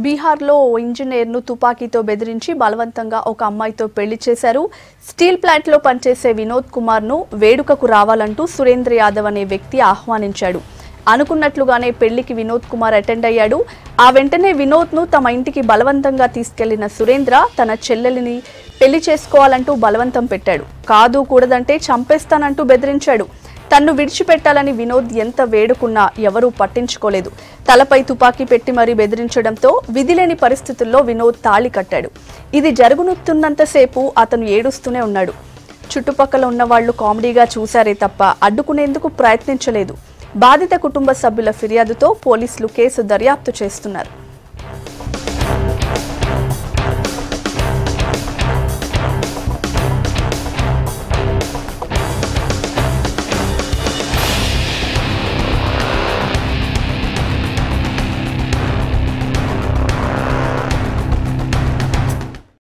బీహార్లో ఓ ఇంజనీర్ను తుపాకీతో బెదిరించి బలవంతంగా ఒక అమ్మాయితో పెళ్లి చేశారు. స్టీల్ ప్లాంట్లో పనిచేసే వినోద్ కుమార్ను వేడుకకు రావాలంటూ సురేంద్ర యాదవ్ అనే వ్యక్తి ఆహ్వానించాడు. అనుకున్నట్లుగానే పెళ్లికి వినోద్ కుమార్ అటెండ్ అయ్యాడు. ఆ వెంటనే వినోద్ను తమ ఇంటికి బలవంతంగా తీసుకెళ్లిన సురేంద్ర తన చెల్లెలిని పెళ్లి చేసుకోవాలంటూ బలవంతం పెట్టాడు. కాదు కూడదంటే చంపేస్తానంటూ బెదిరించాడు. తన్ను విడిచిపెట్టాలని వినోద్ ఎంత వేడుకున్నా ఎవరూ పట్టించుకోలేదు. తలపై తుపాకీ పెట్టి మరీ బెదిరించడంతో విధిలేని పరిస్థితుల్లో వినోద్ తాళి కట్టాడు. ఇది జరుగుతున్నంతసేపు అతను ఏడుస్తూనే ఉన్నాడు. చుట్టుపక్కల ఉన్న వాళ్లు కామెడీగా చూశారే తప్ప అడ్డుకునేందుకు ప్రయత్నించలేదు. బాధిత కుటుంబ సభ్యుల ఫిర్యాదుతో పోలీసులు కేసు దర్యాప్తు చేస్తున్నారు.